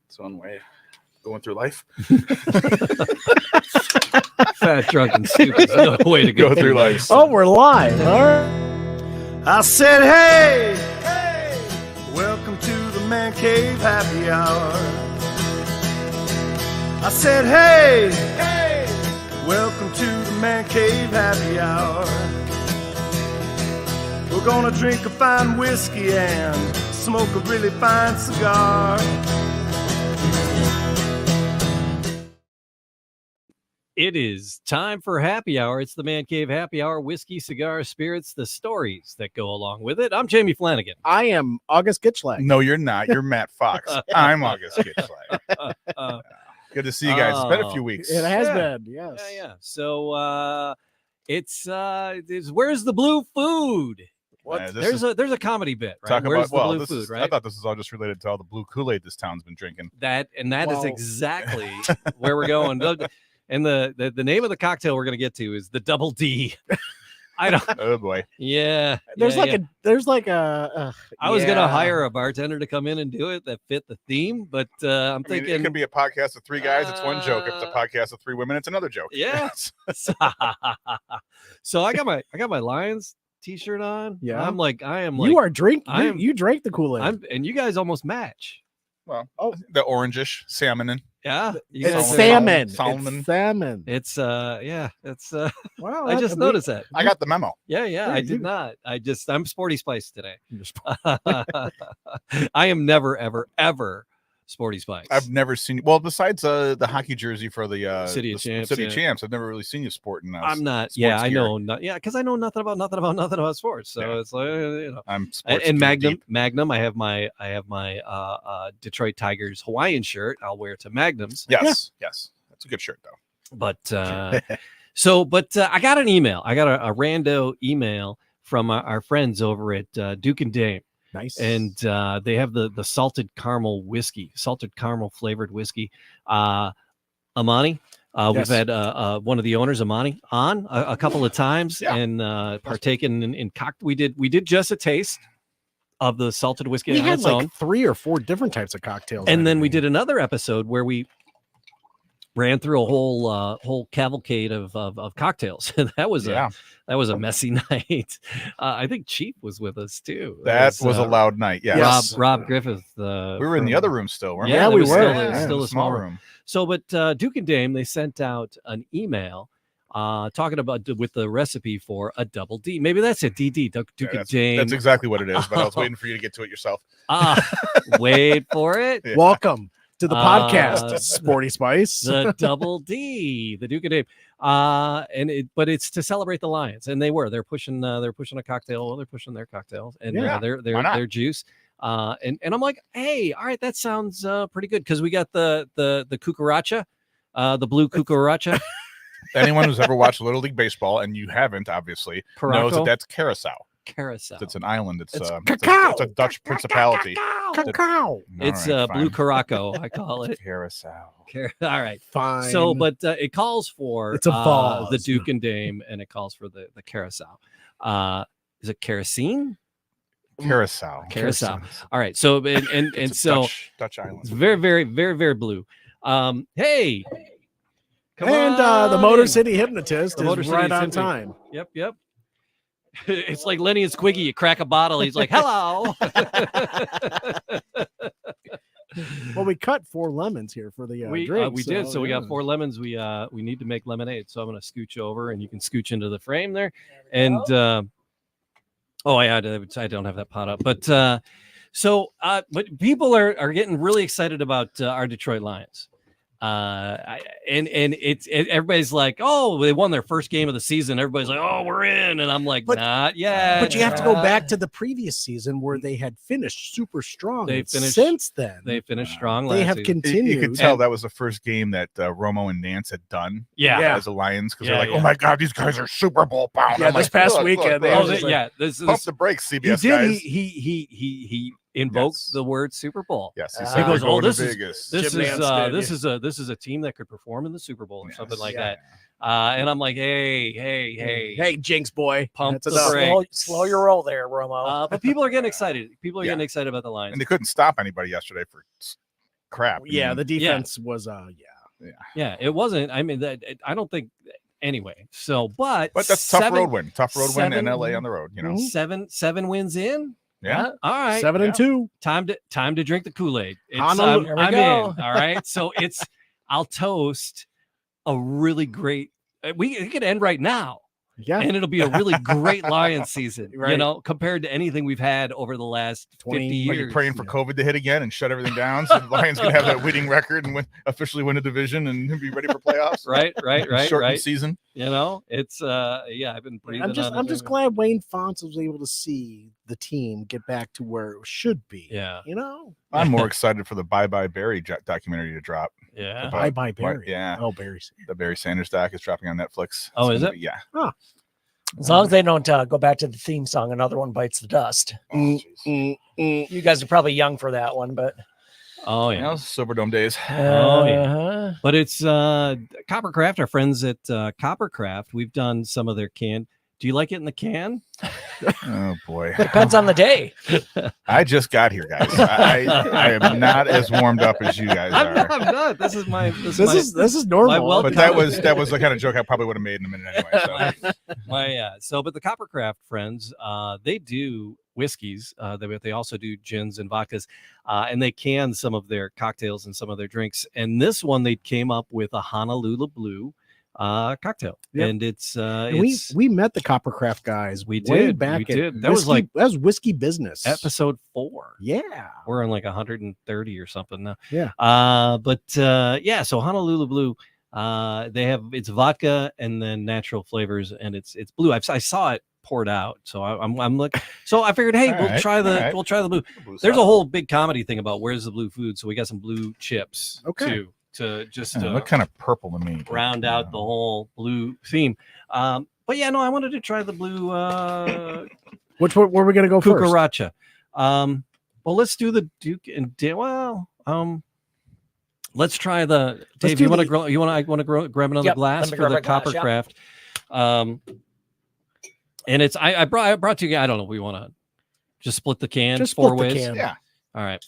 It's one way of going through life. Fat, drunk, and stupid. No way to Go through life. Oh, we're live. All right. I said, hey, welcome to the Man Cave Happy Hour. I said, hey, welcome to the Man Cave Happy Hour. We're gonna drink a fine whiskey and smoke a really fine cigar. It is time for happy hour. It's the Man Cave Happy Hour. Whiskey, cigars, spirits, the stories that go along with it. I'm Jamie Flanagan. I am August Gitschlag. No, you're not. You're Matt Fox. I'm August Gitschlag. Good to see you guys. It's been a few weeks. It has been, yes. Yeah. So it's where's the blue food? What? There's a comedy bit, right? Talk Where's about the blue food, right? I thought this was all just related to all the blue Kool-Aid this town's been drinking. That is exactly where we're going. And the name of the cocktail we're going to get to is the Double D. I don't. Oh boy. Yeah. There's I was going to hire a bartender to come in and do it that fit the theme, but I'm thinking it could be a podcast of three guys. It's one joke. If it's a podcast of 3 women, it's another joke. Yeah. So I got my Lions t-shirt on. Yeah. You are drinking. You drank the Kool-Aid. And you guys almost match. Well, the orangish salmon. Yeah, it's salmon. Salmon. It's salmon. It's It's wow. I just noticed that. I got the memo. Yeah. I did not. I'm Sporty Spice today. I am never, ever Sporty Spice. I've never seen you. Well, besides the hockey jersey for the City of Champs, I've never really seen you sporting. I'm not. Yeah, I know. Because I know nothing about sports. So it's like I'm and Magnum. I have my Detroit Tigers Hawaiian shirt. I'll wear to Magnums. Yes, that's a good shirt though. But I got an email. I got a rando email from our friends over at Duke and Dame. Nice. And they have the salted caramel flavored whiskey. Amani, yes. We've had one of the owners, Amani, on a couple of times and partaken in we did just a taste of the salted whiskey. We had like 3 or 4 different types of cocktails. And then we did another episode where we ran through a whole cavalcade of cocktails. That was a messy night. I think Chief was with us too. That was a loud night. Yes. Rob Griffith. We were in the other room still, weren't we? Yeah, we were. Still a small room. So, but Duke and Dame, they sent out an email talking about with the recipe for a double D. Maybe that's a DD. Duke and Dame. That's exactly what it is. But I was waiting for you to get to it yourself. Wait for it. Yeah. Welcome to the podcast, Sporty Spice. The Double D, the Duke and Dame. But it's to celebrate the Lions, and they're pushing a cocktail. They're pushing their cocktails and their juice. And I'm like, hey, all right, that sounds pretty good because we got the cucaracha, the blue cucaracha. Anyone who's ever watched Little League Baseball, and you haven't, obviously, knows that that's Curacao. It's an island. It's a Dutch principality. Cacao. It's blue Caraco, I call it. Curacao. All right, fine. So, but it calls for the Duke and Dame, and it calls for the Curacao. Is it kerosene? Curacao. All right. So and so Dutch island. It's very, very, very, very blue. Hey. The Motor City Hypnotist is right on time. Yep. It's like Lenny and Squiggy. You crack a bottle. He's like, hello. Well, we cut 4 lemons here for the drinks. We did. So we got 4 lemons. We need to make lemonade. So I'm going to scooch over, and you can scooch into the frame there. And I don't have that pot up. But but people are getting really excited about our Detroit Lions. And everybody's like, oh, they won their first game of the season. Everybody's like, oh, we're in. And I'm like, not yet. But you have to go back to the previous season where they had finished super strong. Since then. They finished strong. They have continued. You could tell that was the first game that Romo and Nance had done. As the Lions, because they're like, oh my God, these guys are Super Bowl bound. Yeah, this past weekend. Pump the brakes, CBS guys. He invoked the word Super Bowl. Yes, he goes, "Oh, this is a team that could perform in the Super Bowl or something like that." And I'm like, hey, Jinx boy, pump the brakes. Slow your roll there, Romo. But people are getting excited. People are getting excited about the Lions, and they couldn't stop anybody yesterday for crap. Yeah, the defense was Yeah, it wasn't. I mean, I don't think anyway. So, but that's tough road win in LA on the road. You know, 7 wins in. Yeah. All right. 7-2. Time to drink the Kool-Aid. Here we I'm go. in. All right. So I'll toast a really great. It could end right now. Yeah. And it'll be a really great Lions season, right. compared to anything we've had over the last 50 years. Are you praying for COVID to hit again and shut everything down so the Lions can have that winning record and officially win a division and be ready for playoffs? Right. Shortened season. It's I've been breathing. I'm just glad Wayne Fontes was able to see the team get back to where it should be. Yeah. I'm more excited for the Bye Bye Barry documentary to drop. Yeah. Bye Bye Barry. Yeah. Oh, Barry. The Barry Sanders doc is dropping on Netflix. Oh, is it? Yeah. Huh. As long as they don't go back to the theme song, Another One Bites the Dust. You guys are probably young for that one, but Silverdome days. But it's Coppercraft, our friends at Coppercraft. We've done some of their can. Do you like it in the can? Oh boy, depends on the day. I just got here, guys. I am not as warmed up as you guys are. I'm not. This is normal. But that was the kind of joke I probably would have made in a minute anyway. So. But the Coppercraft friends, they do whiskeys. They also do gins and vodkas, and they can some of their cocktails and some of their drinks. And this one, they came up with a Honolulu Blue cocktail. Yep. And it's we met the Coppercraft guys. We did. That was Whiskey Business episode 4. Yeah, we're on like 130 or something now. Yeah. So Honolulu Blue, it's vodka and then natural flavors, and it's blue. I saw it poured out, so I'm like, so I figured, hey, we'll try the blue. There's a whole big comedy thing about where's the blue food, so we got some blue chips too. To just look kind of purple to me, round out the whole blue theme. I wanted to try the blue. Which one were we gonna go Cucaracha. Well, let's do the Duke and let's try the Dave. You want to grab another glass for the Coppercraft. And it's I brought to you. I don't know. We want to just split the can just 4 ways. Yeah. All right.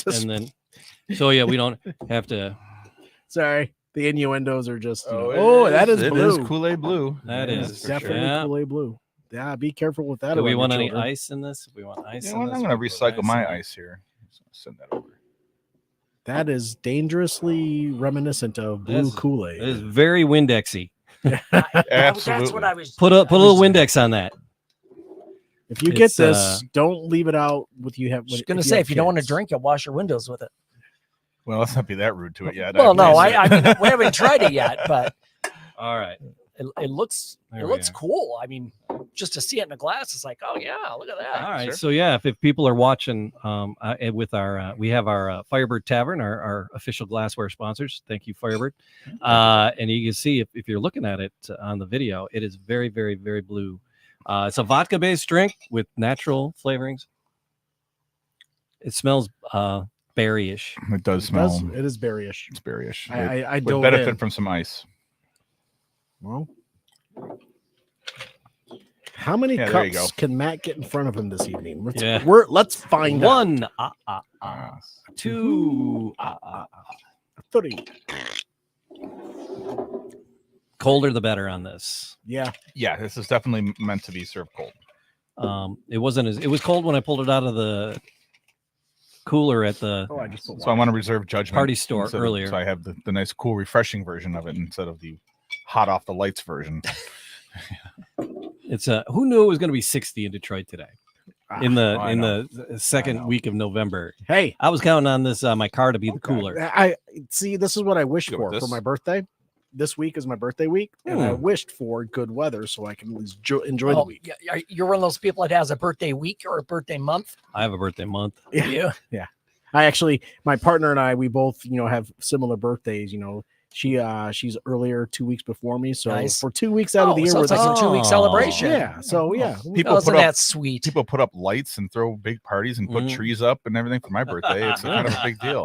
And then we don't have to. Sorry, the innuendos are just. That is blue. It is Kool-Aid blue. That is definitely Kool-Aid blue. Yeah, be careful with that. Do we want any ice in this? We want ice. I'm going to recycle my ice here. Send that over. That is dangerously reminiscent of blue Kool-Aid. It is very Windexy. Absolutely. That's what I was. Put a little Windex on that. If you get this, don't leave it out with you. I was going to say, if you don't want to drink it, wash your windows with it. Well, let's not be that rude to it yet. Well, no, I mean, we haven't tried it yet, but all right, it looks cool. I mean, just to see it in a glass, it's like, oh yeah, look at that. All right, sure. So if people are watching, with our we have our Firebird Tavern, our official glassware sponsors. Thank you, Firebird. And you can see if you're looking at it on the video, it is very, very, very blue. It's a vodka-based drink with natural flavorings. It smells berryish. It does smell. It is berryish. It's berryish. I would benefit from some ice. Well, how many cups can Matt get in front of him this evening? Let's find out. 1, 2, 3. Colder the better on this. Yeah. This is definitely meant to be served cold. It was cold when I pulled it out of the cooler at the so I want to reserve judgment party store earlier. So I have the nice, cool, refreshing version of it instead of the hot off the lights version. It's who knew it was going to be 60 in Detroit today in the second week of November. Hey, I was counting on this my car to be the cooler. I see. This is what I wished for my birthday. This week is my birthday week, and I wished for good weather so I can at least enjoy the week. You're one of those people that has a birthday week or a birthday month. I have a birthday month. Yeah. I actually, my partner and I, we both, have similar birthdays. She's earlier 2 weeks before me, so for 2 weeks out of the year, it's like a 2-week celebration. Yeah, so that's sweet. People put up lights and throw big parties and put trees up and everything for my birthday. It's kind of a big deal.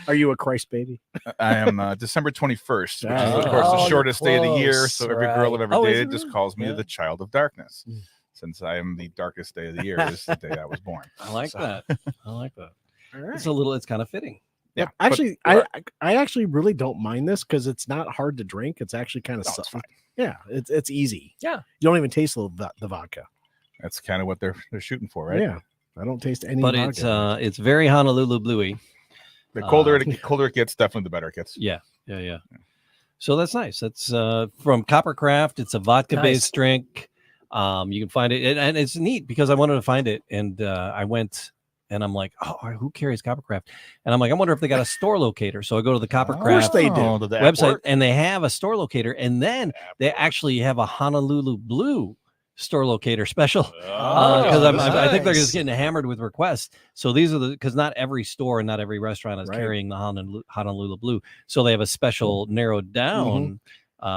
Are you a Christ baby? I am December 21st, which is of course the shortest day of the year. So every girl I've ever dated just calls me the child of darkness. Since I am the darkest day of the year, this is the day I was born. I like that. it's kind of fitting. Yeah, actually, I actually really don't mind this because it's not hard to drink. It's actually kind of fine. Yeah, it's easy. Yeah, you don't even taste the vodka. That's kind of what they're shooting for, right? Yeah, I don't taste any. But vodka. it's very Honolulu Bluey. The colder it gets, definitely the better it gets. Yeah. So that's nice. That's from Coppercraft. It's a vodka-based drink. You can find it, and it's neat because I wanted to find it, and I went, and I'm like, oh, who carries Coppercraft? And I'm like, I wonder if they got a store locator. So I go to the Coppercraft website, and they have a store locator, and then they actually have a Honolulu Blue store locator special because I think they're just getting hammered with requests. So these are because not every store and not every restaurant is carrying the Honolulu Blue. So they have a special narrowed down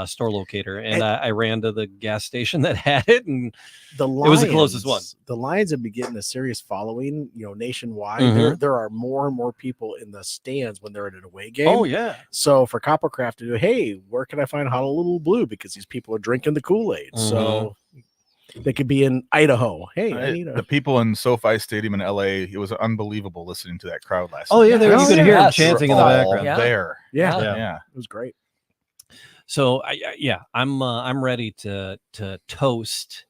store locator, and I ran to the gas station that had it, and it was the closest one. The Lions have been getting a serious following, nationwide. There are more and more people in the stands when they're at an away game. Oh yeah. So for Coppercraft to do, hey, where can I find Honolulu Blue? Because these people are drinking the Kool-Aid. So they could be in Idaho. Hey, the people in SoFi Stadium in LA, it was unbelible listening to that crowd last night. Oh yeah, you could hear them chanting in the background. There. Yeah. It was great. So I'm ready to toast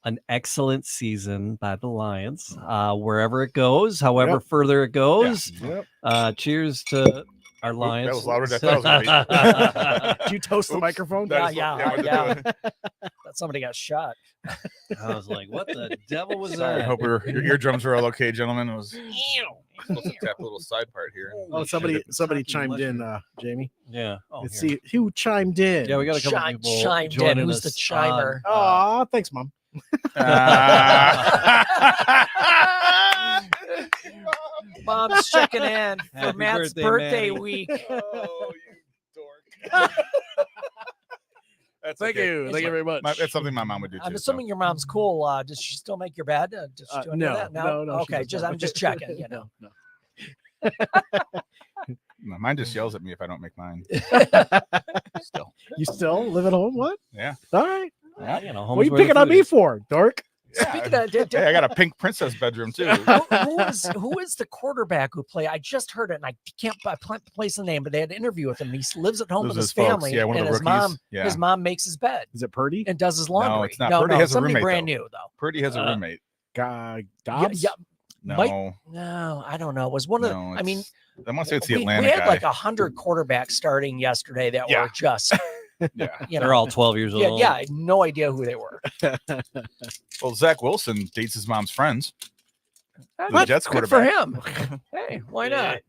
an excellent season by the Lions, wherever it goes, however further it goes. Cheers to our Lions. That was louder than I Did you toast the microphone? Yeah. Somebody got shot. I was like, what the devil was I that? hope your eardrums are all okay, gentlemen. It was supposed to tap a little side part here. Oh, somebody chimed in, Jamie. Yeah. Let's see who chimed in. Yeah, we got a couple people chimed in. Who's the chimer? Oh, thanks, Mom. Mom's checking in for Happy Matt's birthday, week. Oh, you dork. Thank you very much. That's something my mom would do too. I'm assuming your mom's cool. Does she still make your bed? No. Okay, I'm just checking. No. No, mine just yells at me if I don't make mine. Still. You still live at home? What? Yeah. All right. Yeah, what are you picking on me for, dork? Speaking of, hey, I got a pink princess bedroom too. who is the quarterback who play? I just heard it, and I can't place the name, but they had an interview with him. He lives at home with his family, one and of the rookies. His mom makes his bed. Is it Purdy? And does his laundry. No, it's not. Purdy has a roommate. Brand new though. Purdy has a roommate. Dobbs? Yeah. No. No, I don't know. It was one of the, I mean, I want to say it's the Atlanta guy. We had guy. like 100 quarterbacks starting yesterday that were just they're all 12 years old. Yeah, I had no idea who they were. Well, Zach Wilson dates his mom's friends. The Jets quarterback. Good for him. Hey, why not?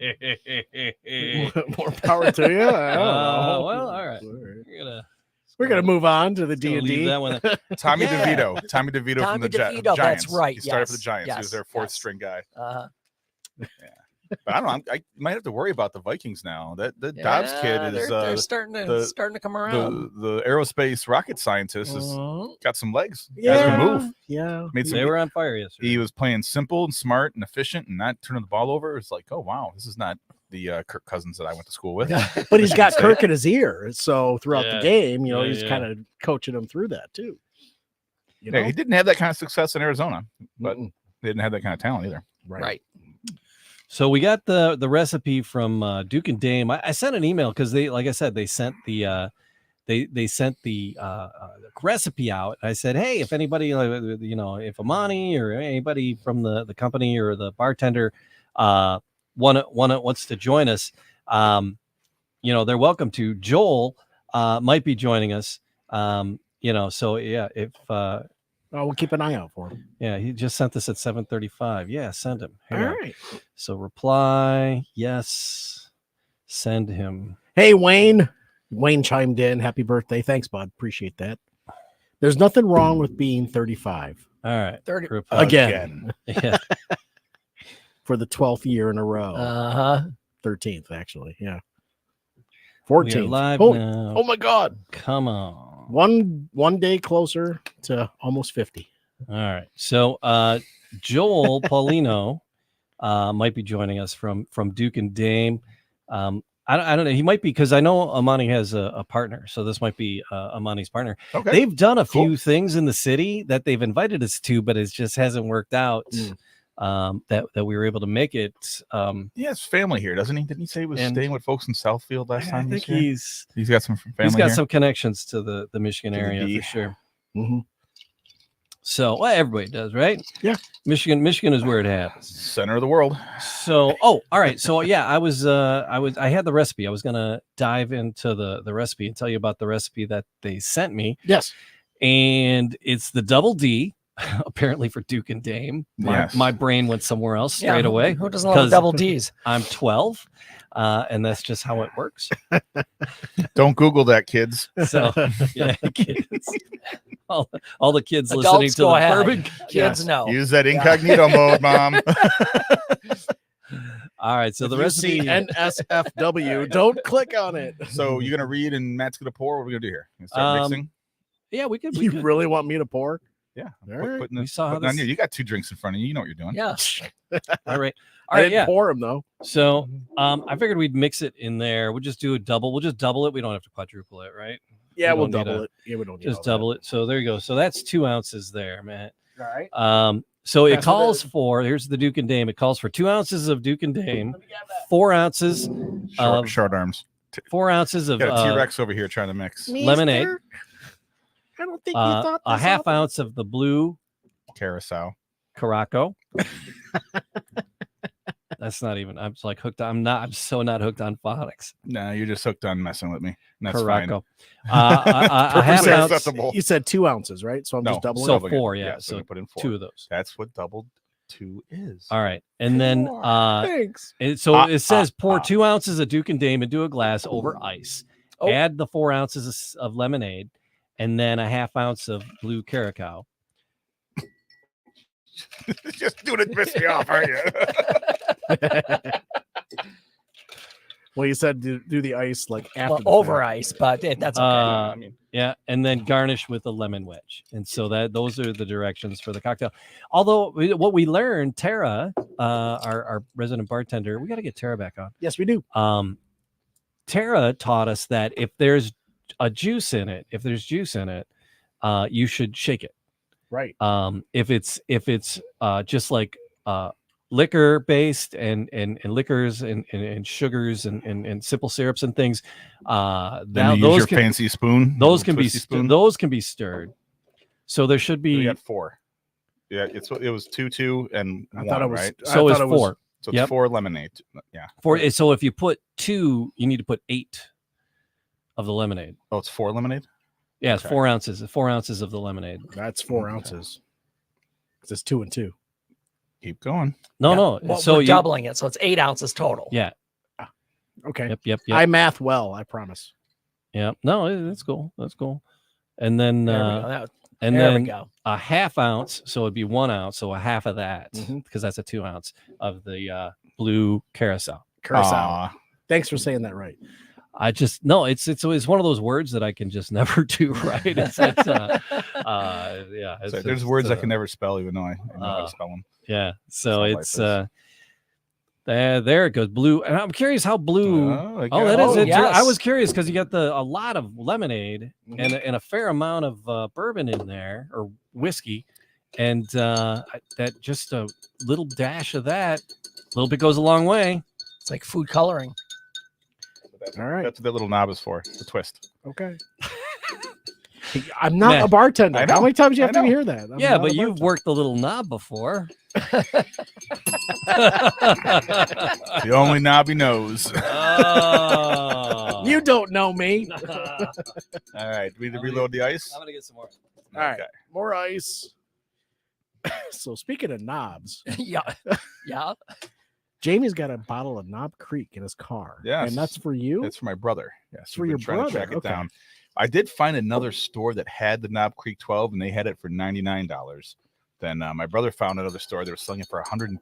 More power to you. Well, all right. We're gonna move on to the D&D. Tommy DeVito. Tommy DeVito from the Giants. That's right. He started for the Giants. He was their fourth string guy. Yeah. But I don't know. I might have to worry about the Vikings now. That Dobbs kid is they're starting to come around. The aerospace rocket scientist has got some legs. Yeah, move. Yeah. They were on fire yesterday. He was playing simple and smart and efficient and not turning the ball over. It's like, oh wow, this is not the Kirk Cousins that I went to school with. But he's got Kirk in his ear, so throughout the game, he's kind of coaching him through that too. He didn't have that kind of success in Arizona, but they didn't have that kind of talent either. Right. So we got the recipe from Duke and Dame. I sent an email because they, like I said, they sent the they sent the recipe out. I said, hey, if anybody, if Amani or anybody from the company or the bartender wants to join us, they're welcome to. Joel might be joining us. So yeah, if we'll keep an eye out for him. Yeah, he just sent this at 7:35. Yeah, send him. All right. So reply, yes, send him. Hey, Wayne. Wayne chimed in. Happy birthday. Thanks, bud. Appreciate that. There's nothing wrong with being 35. All right. 30 again. Yeah. For the 12th year in a row. 13th, actually. Yeah. 14th. Live now. Oh my God. Come on. One day closer to almost 50. All right. So Joel Paulino might be joining us from Duke and Dame. I don't know. He might be, because I know Amani has a partner. So this might be Amani's partner. Okay. They've done a few things in the city that they've invited us to, but it just hasn't worked out. that we were able to make it. He has family here, doesn't he? Didn't he say he was staying with folks in Southfield last time? I think he's got some family. He's got here? some connections to the Michigan area for sure. Mm-hmm. So everybody does, right? Yeah. Michigan is where it happens. Center of the world. So, all right. So yeah, I had the recipe. I was gonna dive into the recipe and tell you about the recipe that they sent me. Yes. And it's the double D, apparently for Duke and Dame. My brain went somewhere else straight away. Who doesn't love double D's? I'm 12, and that's just how it works. Don't Google that, kids. So yeah, kids. All the kids Adults listening to the bourbon. Kids know. Use that incognito mode, Mom. All right, so the recipe NSFW. Don't click on it. So you're gonna read and Matt's gonna pour. What are we gonna do here? Start mixing. Yeah, we could. You really want me to pour? Yeah. We saw how this... You got 2 drinks in front of you. You know what you're doing. Yeah. All right. I didn't pour them though. So I figured we'd mix it in there. We'll just do a double. We'll just double it. We don't have to quadruple it, right? Yeah, we'll double it. Yeah, we don't need just double it. So there you go. So that's 2 ounces there, Matt. All right. So it calls for, here's the Duke and Dame. It calls for 2 ounces of Duke and Dame, 4 ounces of short arms, 4 ounces of T-Rex over here trying to mix lemonade. I don't think you thought a half ounce of the blue Curaçao. Caraco. That's not even. I'm like hooked. I'm so not hooked on phonics. No, you're just hooked on messing with me. That's Caraco. fine. A half ounce. You said 2 ounces, right? So I'm just doubling. So it. 4, yeah. So put in 4. 2 of those. That's what doubled 2 is. All right, and then thanks. It says pour 2 ounces of Duke and Dame into a glass over ice. Add the 4 ounces of lemonade, and then a half ounce of blue Caracal. Just doing it to piss me off, aren't you? Well, you said do the ice like after over ice, but that's okay. Yeah, and then garnish with a lemon wedge. And so those are the directions for the cocktail. Although what we learned, Tara, our resident bartender, we got to get Tara back on. Yes, we do. Tara taught us that if there's juice in it, you should shake it. Right. If it's just like liquor based and liquors and sugars and simple syrups and things, then those use your fancy spoon. Those can be stirred. So there should be. We got 4. Yeah, it was 2 and I thought it was right. So it's 4. So it's 4 lemonade. Yeah. 4. So if you put 2, you need to put 8 of the lemonade. Oh, it's 4 lemonade. Yeah, it's 4 ounces. 4 ounces of the lemonade. That's 4 ounces. It's 2 and 2. Keep going. No. Well, so we're doubling it, so it's 8 ounces total. Yeah. Okay. Yep. I math well, I promise. Yeah. No, that's cool. That's cool. And then There we go. A half ounce, so it'd be 1 ounce, so a half of that, because that's a 2 ounce of the blue Curaçao. Thanks for saying that right. It's one of those words that I can just never do right. There's words I can never spell, even though I know how to spell them. Yeah, so it's there it goes, blue. And I'm curious how blue. That is it. Yes. I was curious because you got a lot of lemonade and a fair amount of bourbon in there, or whiskey, and that just a little dash of that, a little bit goes a long way. It's like food coloring. All right. That's what that little knob is for, the twist. Okay. I'm not a bartender. How many times do you have to hear that? Yeah, but you've worked the little knob before. The only knob he knows. Oh. You don't know me. All right. Do we need to reload the ice? I'm going to get some more. All right. More ice. So speaking of knobs. Yeah. Jamie's got a bottle of Knob Creek in his car. Yeah. And that's for you? That's for my brother. Yes. For your brother. To track it down. I did find another store that had the Knob Creek 12, and they had it for $99. Then my brother found another store. They were selling it for $120.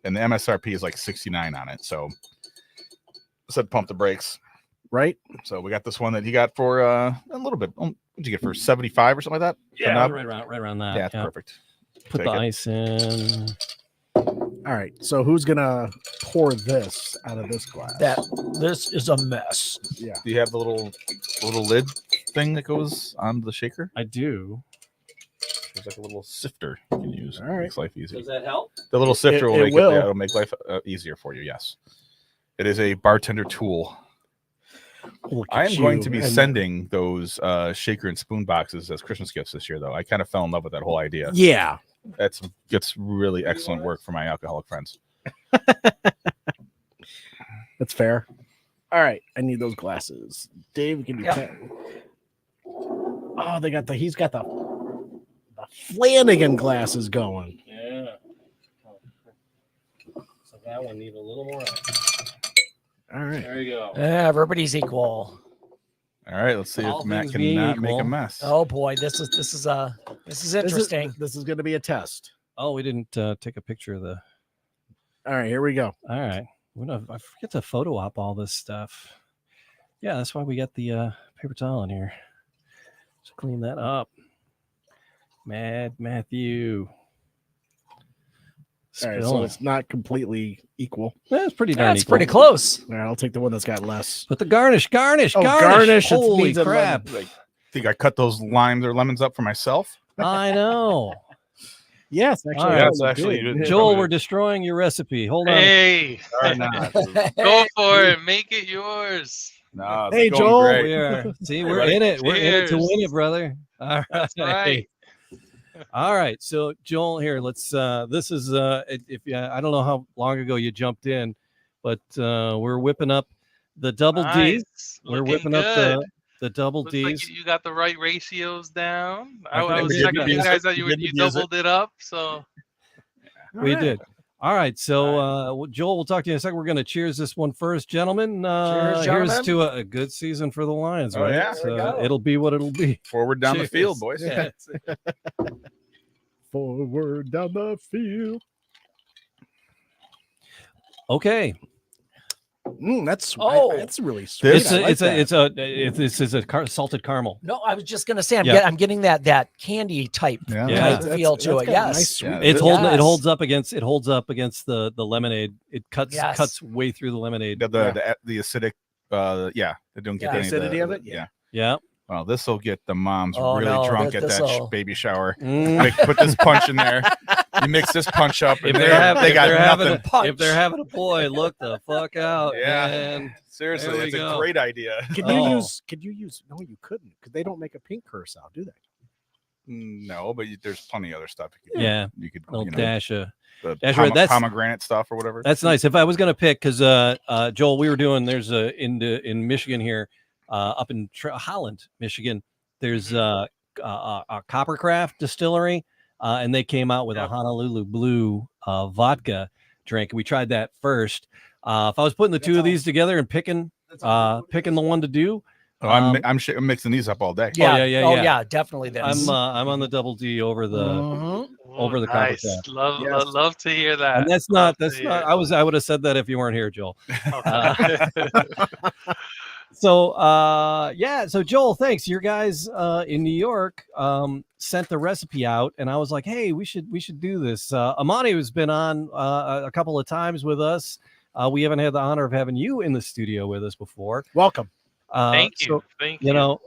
And the MSRP is like $69 on it. So I said pump the brakes. Right. So we got this one that he got for a little bit. What'd you get for 75 or something like that? Yeah, right around that. Yeah, perfect. Put the ice in. All right. So who's gonna pour this out of this glass? This is a mess. Yeah. Do you have the little lid thing that goes on the shaker? I do. There's like a little sifter you can use. All right. Makes life easier. Does that help? The little sifter will it make will. it'll make life easier for you. Yes, it is a bartender tool. Look I at am going you. to be And sending those shaker and spoon boxes as Christmas gifts this year, though. I kind of fell in love with that whole idea. Yeah. Gets really excellent work for my alcoholic friends. That's fair. All right. I need those glasses. Dave, can you Oh, he's got the Flanagan glasses going. Yeah. So that one needs a little more. All right. There you go. Everybody's equal. All right, let's see All if Matt things can being not make a equal. mess. Oh boy, this is interesting. This is going to be a test. Oh, we didn't take a picture of the. All right, here we go. All right. I forget to photo op all this stuff. Yeah, that's why we got the paper towel in here. Let's clean that up. Mad Matthew. All right, so Spilling. it's not completely equal. That's pretty darn That's equal. pretty close. All right, I'll take the one that's got less. But the garnish. Oh, garnish, it Holy needs a crap. I think I cut those limes or lemons up for myself. I know. Yes, actually. All right. Yes, actually, you did. Joel, we're destroying your recipe. Hold on. Hey, Or not. go for it. Make it yours. No, it's Hey, going Joel. great. We are. See, we're Ready? in it. We're in it to Cheers. win it, brother. All right. That's right. All right. So Joel, here, let's this is if I don't know how long ago you jumped in, but we're whipping up the double D's. Nice. We're Looking whipping up good. the double Looks like D's. you got the right ratios down. I I think was we did checking you use guys it. out. We You did use it. doubled it up. So We did. All right. So Joel, we'll talk to you in a second. We're going to cheers this one first, gentlemen. Cheers, Here's gentlemen. to a good season for the Lions, Oh, right? yeah. There we go. It'll be what it'll be. Forward down the Cheers. field, boys. Yeah. Forward down the field. Okay. That's Oh. that's really sweet. This I like that. this is a salted caramel. No, I was just gonna say Yeah. I'm getting that candy type Yeah. Yeah. type That's- feel to that's it. got a Yes. nice sweet- Yeah. It's holding. It Yes. holds up against. It holds up against the lemonade. It cuts Yes. cuts way through the lemonade. The acidic, they don't get Yeah. any Acidity of of it? Yeah. Yeah. Well, this will get the moms Oh, really no, drunk at that this'll- baby shower. Mm. Put this punch in there. You mix this punch up, and If they they're got having nothing. if they're having a boy, look the fuck out, Yeah. man. Seriously, There we it's go. a great idea. Could you Oh. use? Could you use? No, you couldn't, because they don't make a pink curacao, do they? No, but there's plenty of other stuff. You could, Yeah. you could Little you know, dash of. the Dash right, that's- pomegranate stuff or whatever. That's nice. If I was gonna pick, because Joel, we were doing. There's in Michigan here, up in Holland, Michigan. There's a Coppercraft distillery, and they came out with a Honolulu Blue vodka drink. We tried that first. If I was putting the two of these together and picking the one to do, Oh, I'm mixing these up all day. Yeah. yeah, Oh yeah. yeah, definitely this. I'm on the double D over the. Mhm. Over the nice. Coppercraft. Love, Yes. love to hear that. And that's Love not. to That's hear not. it. I would have said that if you weren't here, Joel. Okay. So yeah, so Joel, thanks. Your guys in New York sent the recipe out, and I was like, hey, we should do this. Amani has been on a couple of times with us. We haven't had the honor of having you in the studio with us before. Welcome. Thank you. So, Thank you know,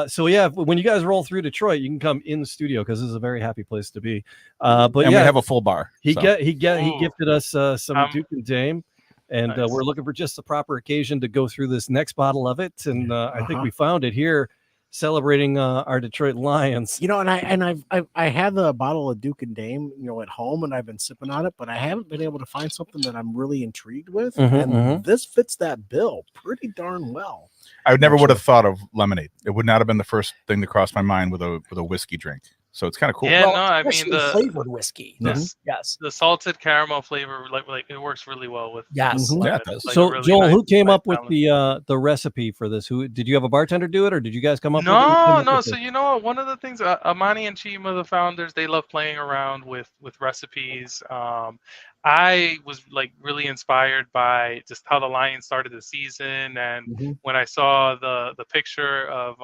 so yeah, when you guys roll through Detroit, you can come in the studio because this is a very happy place to be. But And yeah, we have a full bar. he so. he Ooh. gifted us some Duke and Dame. And Nice. we're looking for just the proper occasion to go through this next bottle of it. And I think we found it here, celebrating our Detroit Lions. You know, and I have a bottle of Duke and Dame, you know, at home, and I've been sipping on it, but I haven't been able to find something that I'm really intrigued with. Mhm, and mhm. this fits that bill pretty darn well. I never would have thought of lemonade. It would not have been the first thing that crossed my mind with a whiskey drink. So it's kind of cool. Yeah, Well, no, I mean especially the flavored whiskey. Yes. Yes. the salted caramel flavor, like it works really well with. Yes. Mhm. Yeah, lemon. it does. It's like a So really Joel, who nice- came nice up with balance. the recipe for this? Who did you have a bartender do it, or did you guys come up with it? Who No, came up no. with So it? you know what? One of the things Amani and Chima, the founders, they love playing around with recipes. I was like really inspired by just how the Lions started the season, and Mhm. when I saw the picture of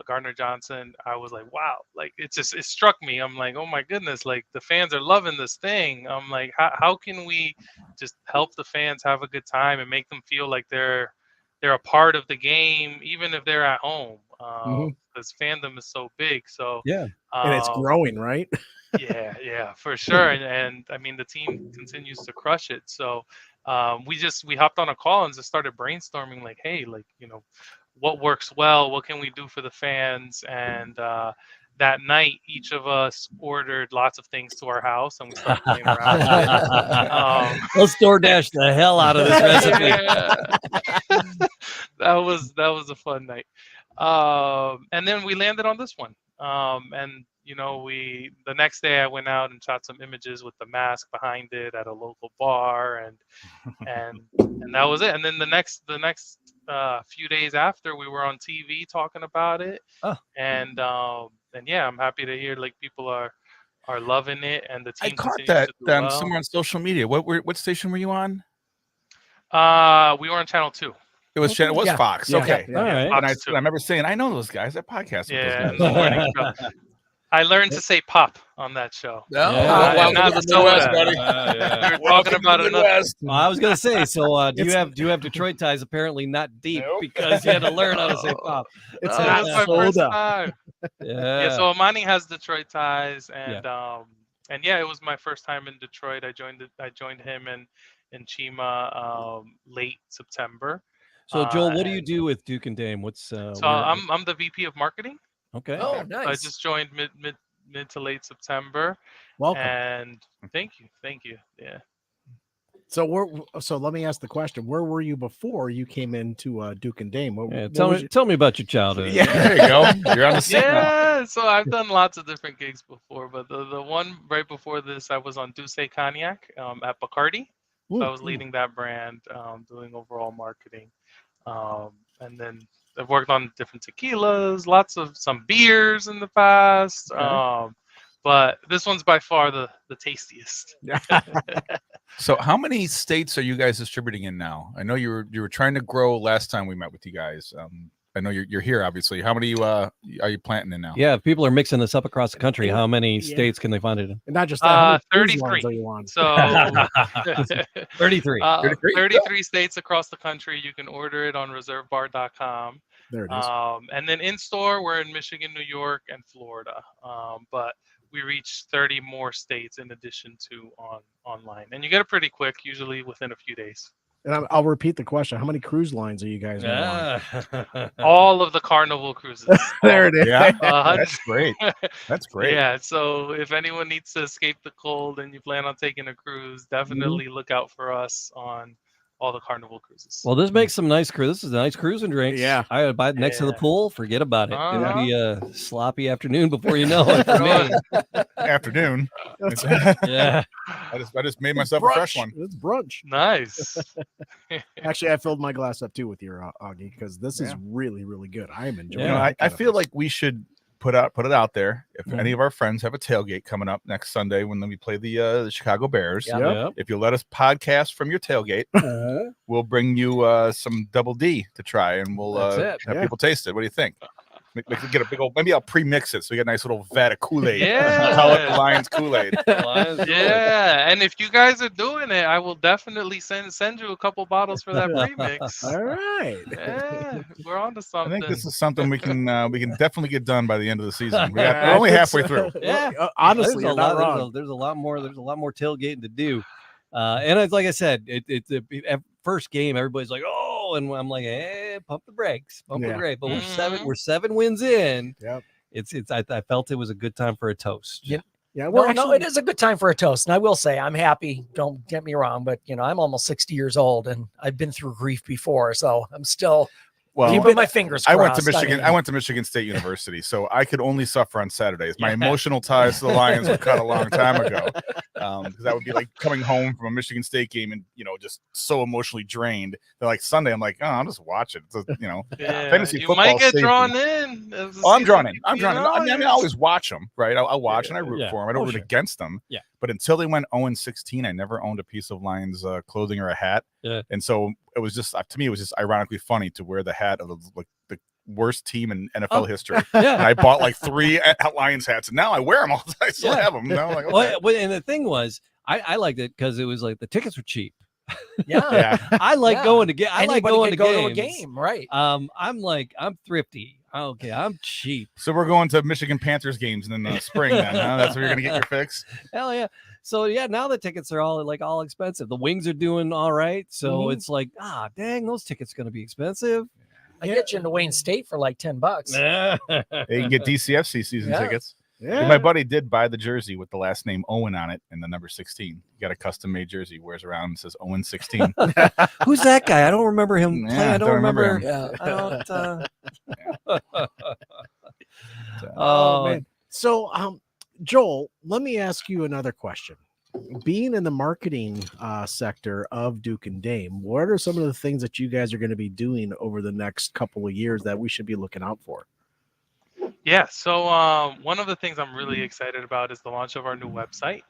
Gardner Johnson, I was like, wow, like it struck me. I'm like, oh my goodness, like the fans are loving this thing. I'm like, how can we just help the fans have a good time and make them feel like they're a part of the game, even if they're at home. because fandom is so big. So Yeah. And it's growing, right? yeah, for sure. And I mean, the team continues to crush it. So we hopped on a call and just started brainstorming, like, hey, like, what works well, what can we do for the fans? And that night, each of us ordered lots of things to our house, and we started playing around with it. Let's DoorDash the hell out of this recipe. Yeah. that was a fun night. And then we landed on this one. And the next day I went out and shot some images with the mask behind it at a local bar, and that was it. And then the next few days after, we were on TV talking about it. Oh. And yeah, I'm happy to hear like people are loving it, and the team I caught continues that to do well. somewhere on social media. What station were you on? We were on Channel 2. It was Channel. It was Yeah. Fox. Yeah. Okay. Yeah. All right. And I Fox 2. remember saying, I know those guys. I podcast with Yeah, those in guys. the morning show. I learned to say pop on that show. No, Yeah. welcome Not to the soda. Midwest, buddy. We were talking Welcome to about the another. Midwest. Well, I was gonna say, so do you It's- have Detroit ties? Apparently not deep, Nope. because you had to learn how to say pop. It's Oh, not that's my first soda. time. Yeah. Yeah, so Amani has Detroit ties, and yeah, it was my first time in Detroit. I joined him in Chima late September. So Joel, what do and- you do with Duke and Dame? What's So I'm the VP of marketing. okay? Oh, I nice. just joined mid to late September, Welcome. and thank you. Yeah. So let me ask the question: where were you before you came into Duke and Dame? Yeah, tell me about your childhood. Yeah. There you go. You're on the scene now. Yeah, so I've done lots of different gigs before, but the one right before this, I was on Douce Cognac at Bacardi. So I was leading that brand, doing overall marketing, and then I've worked on different tequilas, some beers in the past, but this one's by far the tastiest. So how many states are you guys distributing in now? I know you were trying to grow last time we met with you guys. I know you're here, obviously. How many are you planting in now? Yeah, if people are mixing this up across the country, how many Yeah. states can they find it in? And not just that, how many cruise 33. lines are you on? So 33. 33 states across the country. You can order it on reservebar.com. There it is. And then in store, we're in Michigan, New York, and Florida. But we reach 30 more states in addition to online. And you get it pretty quick, usually within a few days. And I'll repeat the question: how many cruise lines are you guys on? All of the Carnival cruises. There it is. Yeah, 100 that's great. That's great. Yeah, so if anyone needs to escape the cold and you plan on taking a cruise, definitely look out for us on all the Carnival cruises. Well, this makes some nice cruise. This is a nice cruise and drinks. Yeah. I would buy it next to the Yeah. pool. Forget about it. It'll Uh-huh. be a sloppy afternoon before you know it for me. Afternoon. Yeah. I just made myself a fresh one. It's brunch. Nice. Actually, I filled my glass up too with your Augie, because this is Yeah. really, really good. I am enjoying. You know, it. I feel like we should put it out there. If Mhm. any of our friends have a tailgate coming up next Sunday when we play the Chicago Bears, Yeah. Yep. if you let us podcast from your tailgate, we'll bring you some Double D to try, and we'll That's it. have Yeah. people taste it. What do you think? We could get a big old. Maybe I'll pre-mix it so we get a nice little vat of Kool-Aid. Yeah. Call it the Lions Kool-Aid. Yeah, and if you guys are doing it, I will definitely send you a couple bottles for that premix. All right. Yeah, we're on to I something. think this is something we can definitely get done by the end of the season. We're only halfway through. Yeah. Honestly, there's you're a not lot. wrong. There's a lot more. There's a lot more tailgating to do. And it's like I said, at first game, everybody's like, "Oh," and I'm like, "Hey, pump the brakes, pump the Yeah. brakes." But Mhm. we're 7 wins in. Yep. I felt it was a good time for a toast. Yeah. Yeah. No, Well, no, it is a good time for a toast. And I will say, I'm happy. Don't get me wrong, but I'm almost 60 years old and I've been through grief before. So I'm still Well, keeping my fingers I crossed. went to Michigan. mean, I went to Michigan State University, so I could only suffer on Saturdays. My emotional ties to the Lions were cut a long time ago, because that would be like coming home from a Michigan State game and just so emotionally drained. They're like Sunday, I'm like, oh, I'll just watch it. So, yeah, fantasy you football might get saved drawn me. in. Oh, I'm drawn in. I'm drawn in. I mean, I always watch them, right? I'll watch and I root Yeah. for them. I don't Oh, root sure. against them. Yeah. But until they went 0-16, I never owned a piece of Lions clothing or a hat. Yeah. And so it was just, to me, it was just ironically funny to wear the hat of the worst team in NFL history. And Yeah. I bought like 3 Lions hats, and now I wear them all. I still Yeah. have them. Now, like, okay. Well, and the thing was, I liked it because it was like the tickets were cheap. yeah. yeah. I like Yeah. going to get. I like Anybody going could to go games. to a game, right? I'm thrifty. Okay, I'm cheap. So we're going to Michigan Panthers games in the spring then, huh? That's where you're gonna get your fix. Hell yeah. So yeah, now the tickets are all expensive. The wings are doing all right. So it's like, dang, those tickets gonna be expensive. I get you into Wayne State for like $10. Hey, you can get DCFC season tickets. Yeah. My buddy did buy the jersey with the last name Owen on it and the number 16. He got a custom made jersey, wears around and says Owen 16. Who's that guy? I don't remember him playing. I don't remember. him. Yeah. I don't. Oh man. So Joel, let me ask you another question. Being in the marketing sector of Duke and Dame, what are some of the things that you guys are going to be doing over the next couple of years that we should be looking out for? Yeah, so one of the things I'm really excited about is the launch of our new website.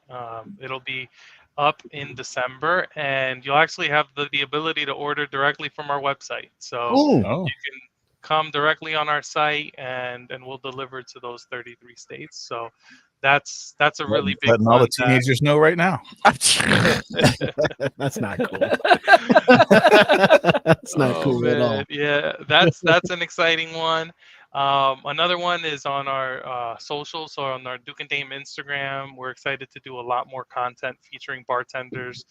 It'll be up in December, and you'll actually have the ability to order directly from our website. So you can come directly on our site, and we'll deliver to those 33 states. So that's a really big letting all the teenagers know right now. That's not cool. That's not cool at all. Yeah, that's an exciting one. Another one is on our social. So on our Duke and Dame Instagram, we're excited to do a lot more content featuring bartenders,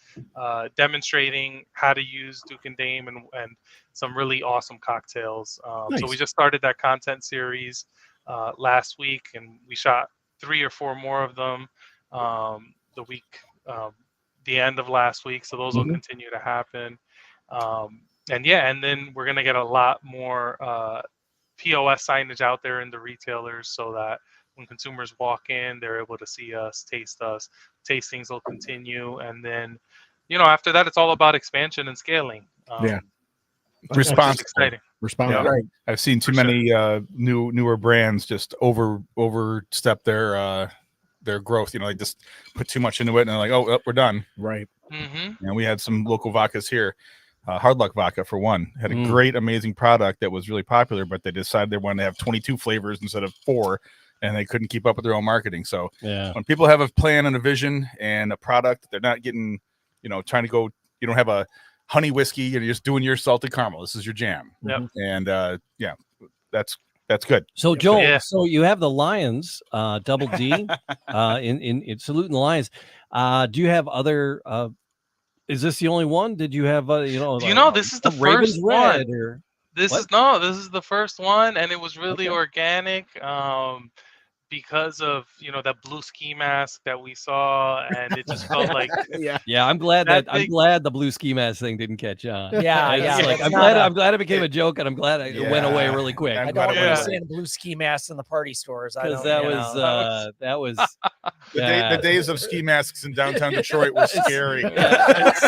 demonstrating how to use Duke and Dame and some really awesome cocktails. Nice. So we just started that content series last week, and we shot 3 or 4 more of them the end of last week. So those will continue to happen. And then we're gonna get a lot more POS signage out there in the retailers so that when consumers walk in, they're able to see us, taste us. Tastings will continue, and then, after that, it's all about expansion and scaling. Response exciting. Yeah. Right. I've seen too many newer brands just overstep their growth. They just put too much into it, and they're like, "Oh, we're done." Right. Mm-hmm. And we had some local vodkas here. Hard Luck Vodka, for one, had a great, amazing product that was really popular, but they decided they wanted to have 22 flavors instead of 4, and they couldn't keep up with their own marketing. So when people have a plan and a vision and a product, they're not getting, trying to go. You don't have a honey whiskey, you're just doing your salted caramel. This is your jam. Yep. And that's good. So Joel, so you have the Lions, Double D, in saluting the Lions. Do you have other? Is this the only one? Did you have this is the Ravens first one. or This is the first one, and it was really organic. Because of that blue ski mask that we saw, and it just felt like I'm glad I'm glad the blue ski mask thing didn't catch on. I'm glad it became a joke, and I'm glad it went away really quick. I don't want to see blue ski masks in the party stores. Because that was the days of ski masks in downtown Detroit was scary. It's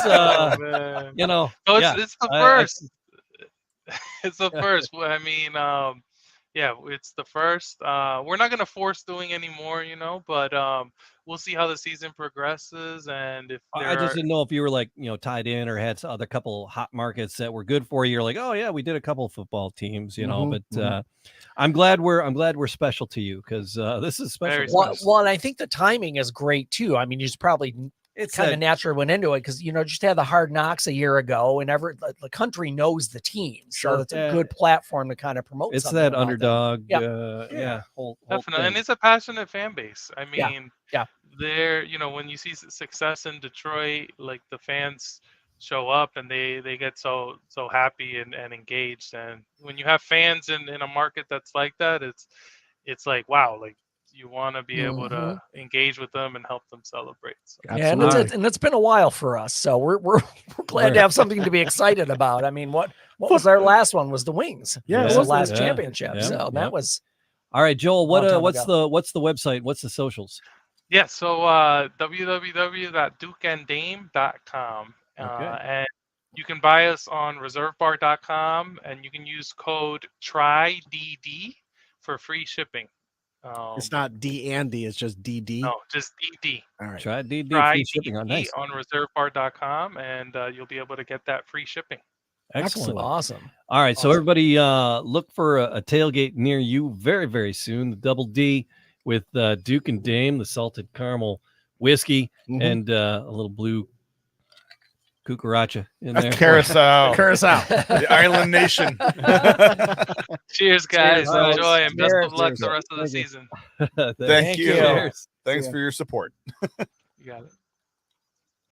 the first. It's the first. I mean, it's the first. We're not gonna force doing any more, but we'll see how the season progresses. And if I just didn't know if you were tied in or had some other couple hot markets that were good for you. You're like, oh yeah, we did a couple football teams, but I'm glad we're special to you because this is special. Well, and I think the timing is great too. I mean, you just probably kind of naturally went into it because just had the Hard Knocks a year ago, and the country knows the team, so it's a good platform to kind of promote. It's that underdog, whole definitely, and it's a passionate fan base. I mean, they're when you see success in Detroit, like the fans show up and they get so happy and engaged, and when you have fans in a market that's like that, it's like wow, like. You want to be able to engage with them and help them celebrate. So. Yeah, and it's been a while for us, so we're glad to have something to be excited about. I mean, what was our last one? Was the Wings? Yeah, it was the last championship. Yeah, so that was all right. Joel, what's the website? What's the socials? Yeah, so www.dukeanddame.com, and you can buy us on reservebar.com, and you can use code TRYDD for free shipping. It's not D and D, it's just DD. No, just DD. All right. Try DD free shipping on reservebar.com, and you'll be able to get that free shipping. Excellent. Awesome. All right. So everybody look for a tailgate near you very, very soon. The Double D with Duke and Dame, the salted caramel whiskey, and a little blue Cucaracha in there. Carousel. Curacao. The Island Nation. Cheers, guys. Cheers. Enjoy and best Cheers. of luck Cheers. the rest of the Thank you. season. Thank you. Cheers. Thanks for your support. You got it.